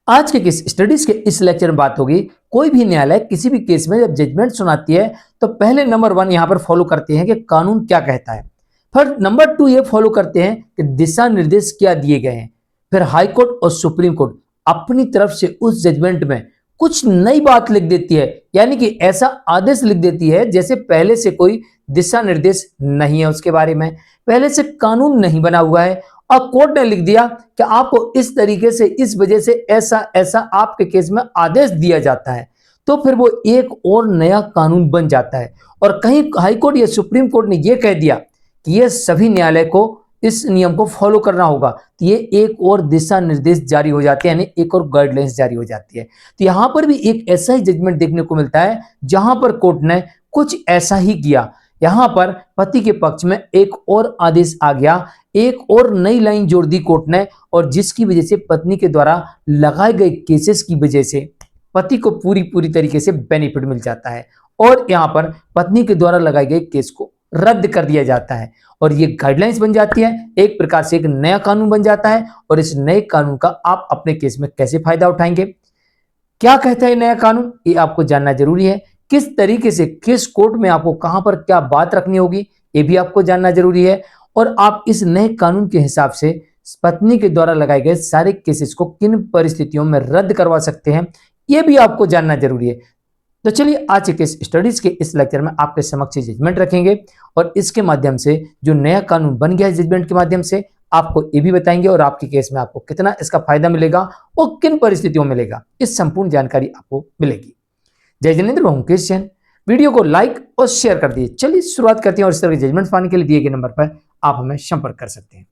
आज के case studies के इस लेक्चर में बात होगी, कोई भी न्यायालय किसी भी केस में जब जजमेंट सुनाती है तो पहले नंबर 1 यहां पर फॉलो करते हैं कि कानून क्या कहता है। फिर नंबर 2 ये फॉलो करते हैं कि दिशा निर्देश क्या दिए गए हैं। फिर हाई कोर्ट और सुप्रीम कोर्ट अपनी तरफ से उस जजमेंट में कुछ नई बात लिख देती है, यानी कि ऐसा आदेश लिख देती है जैसे पहले से कोई दिशा निर्देश नहीं है, उसके बारे में पहले से कानून नहीं बना हुआ है और कोर्ट ने लिख दिया कि आपको इस तरीके से, इस वजह से ऐसा ऐसा आपके केस में आदेश दिया जाता है, तो फिर वो एक और नया कानून बन जाता है। और कहीं हाई कोर्ट या सुप्रीम कोर्ट ने यह कह दिया कि ये सभी न्यायालय को इस नियम को फॉलो करना होगा, तो ये एक और दिशा निर्देश जारी हो जाते हैं, यानी एक और गाइडलाइंस जारी हो जाती है। तो यहां पर भी एक ऐसा ही जजमेंट देखने को मिलता है जहां पर कोर्ट ने कुछ ऐसा ही किया। यहां पर पति के पक्ष में एक और आदेश आ गया, एक और नई लाइन जोड़ दी कोर्ट ने, और जिसकी वजह से पत्नी के द्वारा लगाए गए केसेस की वजह से पति को पूरी तरीके से बेनिफिट मिल जाता है और यहां पर पत्नी के द्वारा लगाए गए केस को रद्द कर दिया जाता है और ये गाइडलाइंस बन जाती है। एक प्रकार से एक नया कानून बन जाता है और इस नए कानून का आप अपने केस में कैसे फायदा उठाएंगे, क्या कहता है नया कानून, ये आपको जानना जरूरी है। किस तरीके से किस कोर्ट में आपको कहां पर क्या बात रखनी होगी, ये भी आपको जानना जरूरी है। और आप इस नए कानून के हिसाब से पत्नी के द्वारा लगाए गए सारे केसेस को किन परिस्थितियों में रद्द करवा सकते हैं, यह भी आपको जानना जरूरी है। तो चलिए आज के स्टडीज के इस लेक्चर में आपके समक्ष जजमेंट रखेंगे और इसके माध्यम से जो नया कानून बन गया है जजमेंट के माध्यम से आपको ये भी बताएंगे और आपके केस में आपको कितना इसका फायदा मिलेगा और किन परिस्थितियों में मिलेगा, इस संपूर्ण जानकारी आपको मिलेगी। जय जिनेंद्र, बहु क्रिश्चियन। वीडियो को लाइक और शेयर कर दीजिए। चलिए शुरुआत करते हैं और इस तरह के जजमेंट पाने के लिए दिए गए नंबर पर आप हमें संपर्क कर सकते हैं।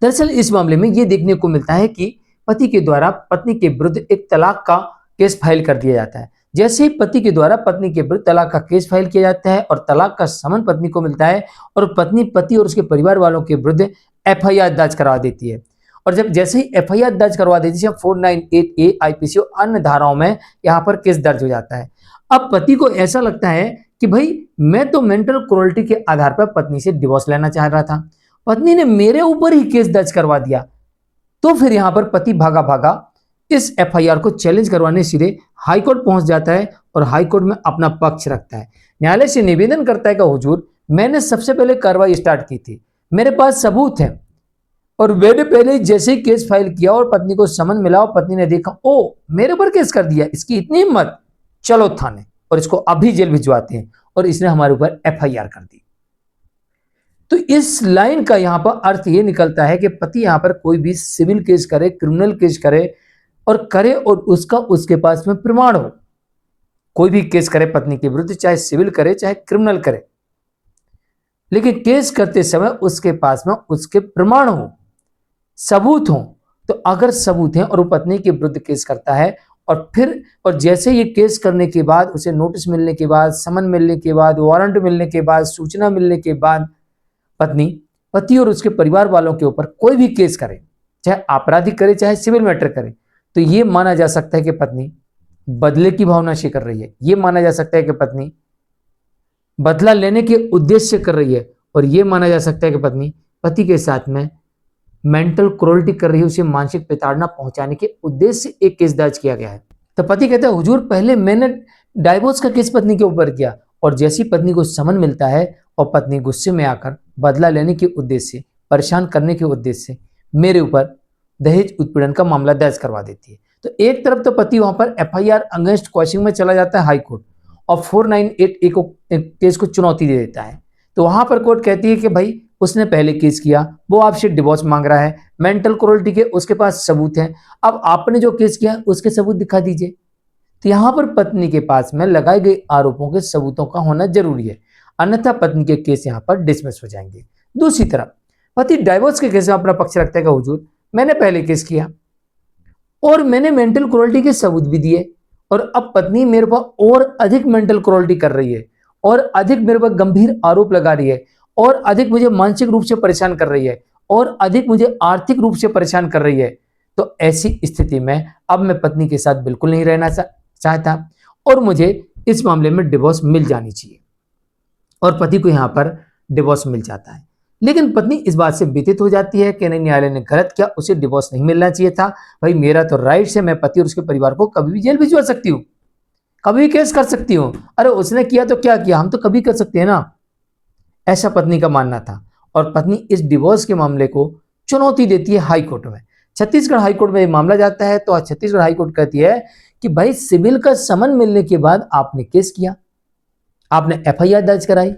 दरअसल इस मामले में यह देखने को मिलता है कि पति के द्वारा पत्नी के विरुद्ध एक तलाक का केस फाइल कर दिया जाता है। जैसे ही पति के द्वारा पत्नी के विरुद्ध तलाक का केस फाइल किया जाता है और तलाक का समन पत्नी को मिलता है और पत्नी पति और उसके परिवार वालों के विरुद्ध एफआईआर दर्ज करवा देती है। और जब जैसे ही एफआईआर दर्ज करवा देती है 498A आईपीसी और अन्य धाराओं में यहाँ पर केस दर्ज हो जाता है। अब पति को ऐसा लगता है कि भाई मैं तो मेंटल क्रूरल्टी के आधार पर पत्नी से डिवोर्स लेना चाह रहा था, पत्नी ने मेरे ऊपर ही केस दर्ज करवा दिया। तो फिर यहाँ पर पति भागा भागा इस एफआईआर को चैलेंज करवाने सीधे हाईकोर्ट पहुंच जाता है और हाईकोर्ट में अपना पक्ष रखता है। न्यायालय से निवेदन करता है कि हुजूर, मैंने सबसे पहले कार्रवाई स्टार्ट की थी, मेरे पास सबूत है और मैंने पहले जैसे ही केस फाइल किया और पत्नी को समन मिला और पत्नी ने देखा ओ मेरे ऊपर केस कर दिया, इसकी इतनी हिम्मत, चलो थाने और इसको अभी जेल भिजवाते हैं, और इसने हमारे ऊपर एफआईआर कर दी। तो इस लाइन का यहां पर अर्थ ये निकलता है कि पति यहां पर कोई भी सिविल केस करे, क्रिमिनल केस करे और उसका उसके पास में प्रमाण हो। कोई भी केस करे पत्नी के विरुद्ध, चाहे सिविल करे चाहे क्रिमिनल करे, लेकिन केस करते समय उसके पास में उसके प्रमाण हो, सबूत हो। तो अगर सबूत है और वो पत्नी के विरुद्ध केस करता है और जैसे ये केस करने के बाद, उसे नोटिस मिलने के बाद, समन मिलने के बाद, वारंट मिलने के बाद, सूचना मिलने के बाद पति और उसके परिवार वालों के ऊपर कोई भी केस करे, चाहे आपराधिक करे चाहे सिविल मैटर करे, तो ये माना जा सकता है कि पत्नी बदले की भावना से कर रही है। ये माना जा सकता है कि पत्नी बदला लेने के उद्देश्य से कर रही है और ये माना जा सकता है कि पत्नी पति के साथ में मेंटल क्रूरल्टी कर रही है, उसे मानसिक प्रताड़ना पहुंचाने के उद्देश्य से एक केस दर्ज किया गया है। तो पति कहता है हुजूर, पहले मैंने डाइवोर्स का केस पत्नी के ऊपर किया और जैसी पत्नी को समन मिलता है और पत्नी गुस्से में आकर बदला लेने के उद्देश्य से, परेशान करने के उद्देश्य से मेरे ऊपर दहेज उत्पीड़न का मामला दर्ज करवा देती है। तो एक तरफ तो पति वहां पर एफआईआर अगेंस्ट क्वेश्चनिंग में चला जाता है हाई कोर्ट और 498A को केस को चुनौती दे देता है। तो वहां पर कोर्ट कहती है कि भाई उसने पहले केस किया, वो आपसे डिवोर्स मांग रहा है, मेंटल क्रूरल्टी के उसके पास सबूत हैं, अब आपने जो केस किया उसके सबूत दिखा दीजिए। तो यहाँ पर पत्नी के पास में लगाए गए आरोपों के सबूतों का होना जरूरी है, अन्यथा पत्नी के केस यहाँ पर डिसमिस हो जाएंगे। दूसरी तरफ पति डाइवोर्स के केस में अपना पक्ष रखता है कि हुजूर, मैंने पहले केस किया और मैंने मेंटल क्रूरल्टी के सबूत भी दिए और अब पत्नी मेरे पर और अधिक मेंटल क्रूरल्टी कर रही है और अधिक मेरे पर गंभीर आरोप लगा रही है और अधिक मुझे मानसिक रूप से परेशान कर रही है और अधिक मुझे आर्थिक रूप से परेशान कर रही है। तो ऐसी स्थिति में अब मैं पत्नी के साथ बिल्कुल नहीं रहना चाहता और मुझे इस मामले में डिवोर्स मिल जानी चाहिए और पति को यहाँ पर डिवोर्स मिल जाता है। लेकिन पत्नी इस बात से व्यथित हो जाती है कि नहीं, न्यायालय ने गलत किया, उसे डिवोर्स नहीं मिलना चाहिए था। भाई मेरा तो राइट है, मैं पति और उसके परिवार को कभी भी जेल भिजवा सकती हूँ, कभी भी केस कर सकती हूँ। अरे उसने किया तो क्या किया, हम तो कभी कर सकते हैं ना। ऐसा पत्नी का मानना था और पत्नी इस डिवोर्स के मामले को चुनौती देती है हाई कोर्ट में। छत्तीसगढ़ हाई कोर्ट में यह मामला जाता है तो छत्तीसगढ़ हाई कोर्ट कहती है कि भाई सिविल का समन मिलने के बाद आपने केस किया, आपने एफआईआर दर्ज कराई।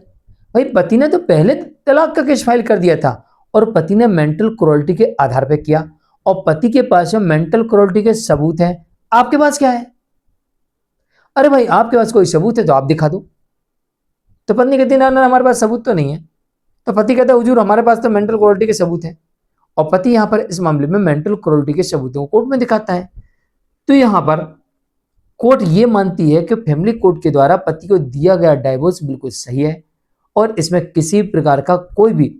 भाई पति ने तो पहले तलाक का केस फाइल कर दिया था और पति ने मेंटल क्रूरल्टी के आधार पर किया और पति के पास मेंटल क्रूरल्टी के सबूत है, आपके पास क्या है? अरे भाई आपके पास कोई सबूत है तो आप दिखा दो। तो पत्नी कहती है ना ना हमारे पास सबूत तो नहीं है। तो पति कहता है हुजूर हमारे पास तो मेंटल क्रूरल्टी के सबूत है। और पति यहां पर इस मामले में मेंटल क्रूरल्टी के सबूतों को कोर्ट में दिखाता है। तो यहां पर कोर्ट ये मानती है कि फैमिली कोर्ट के द्वारा पति को दिया गया डाइवोर्स बिल्कुल सही है और इसमें किसी प्रकार का कोई भी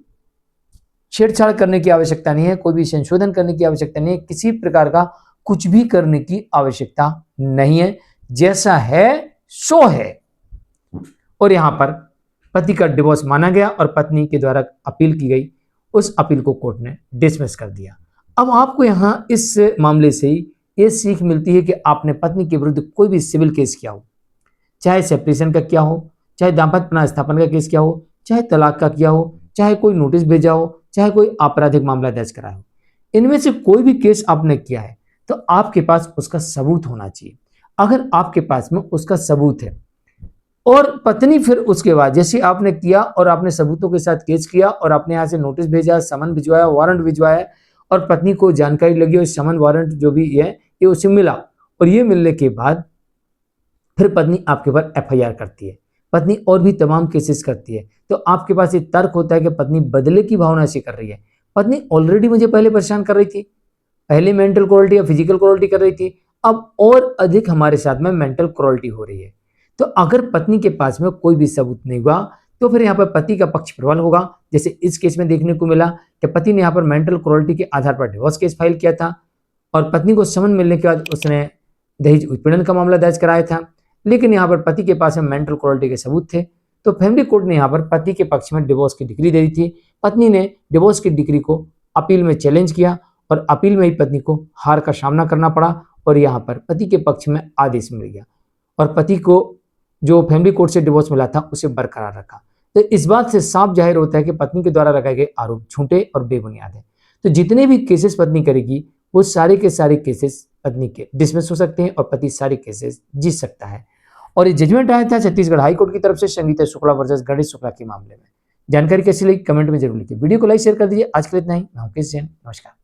छेड़छाड़ करने की आवश्यकता नहीं है, कोई भी संशोधन करने की आवश्यकता नहीं है, किसी प्रकार का कुछ भी करने की आवश्यकता नहीं है, जैसा है सो है। और यहां पर पति का डिवोर्स माना गया और पत्नी के द्वारा अपील की गई, उस अपील को कोर्ट ने डिसमिस कर दिया। अब आपको यहां इस मामले से ही ये सीख मिलती है कि आपने पत्नी के विरुद्ध कोई भी सिविल केस किया हो, चाहे सेपरेशन का किया हो, चाहे दाम्पत्य पुनर्स्थापन का केस किया हो, चाहे तलाक का किया हो, चाहे कोई नोटिस भेजा हो, चाहे कोई आपराधिक मामला दर्ज कराया हो, इनमें से कोई भी केस आपने किया है तो आपके पास उसका सबूत होना चाहिए। अगर आपके पास में उसका सबूत है और पत्नी फिर उसके बाद जैसे आपने किया और आपने सबूतों के साथ केस किया और आपने यहाँ से नोटिस भेजा, समन भिजवाया, वारंट भिजवाया और पत्नी को जानकारी लगी और समन वारंट जो भी है ये उसे मिला और ये मिलने के बाद फिर पत्नी आपके ऊपर एफआईआर करती है, पत्नी और भी तमाम केसेस करती है, तो आपके पास ये तर्क होता है कि पत्नी बदले की भावना से कर रही है। पत्नी ऑलरेडी मुझे पहले परेशान कर रही थी, पहले मेंटल क्रूरल्टी या फिजिकल क्रूरल्टी कर रही थी, अब और अधिक हमारे साथ में मेंटल क्रूरल्टी हो रही है। तो अगर पत्नी के पास में कोई भी सबूत नहीं हुआ तो फिर यहाँ पर पति का पक्ष प्रबल होगा, जैसे इस केस में देखने को मिला कि पति ने यहाँ पर मेंटल क्रूरल्टी के आधार पर डिवोर्स केस फाइल किया था और पत्नी को समन मिलने के बाद उसने दहेज उत्पीड़न का मामला दर्ज कराया था, लेकिन यहाँ पर पति के पास में मेंटल क्रूरल्टी के सबूत थे। तो फैमिली कोर्ट ने यहाँ पर पति के पक्ष में डिवोर्स की डिग्री दे दी थी। पत्नी ने डिवोर्स की डिग्री को अपील में चैलेंज किया और अपील में ही पत्नी को हार का सामना करना पड़ा और यहाँ पर पति के पक्ष में आदेश मिल गया और पति को जो फैमिली कोर्ट से डिवोर्स मिला था उसे बरकरार रखा। तो इस बात से साफ जाहिर होता है कि पत्नी के द्वारा लगाए गए आरोप झूठे और बेबुनियाद है। तो जितने भी केसेस पत्नी करेगी वो सारे के सारे केसेस पत्नी के डिसमिस हो सकते हैं और पति सारे केसेस जीत सकता है। और ये जजमेंट आया था छत्तीसगढ़ हाई कोर्ट की तरफ से संगीता शुक्ला वर्सेस गणेश शुक्ला के मामले में। जानकारी कैसी लगी कमेंट में जरूर लिखिए। वीडियो को लाइक शेयर कर दीजिए। आज के लिए इतना ही। मैं हूं केस जैन, नमस्कार।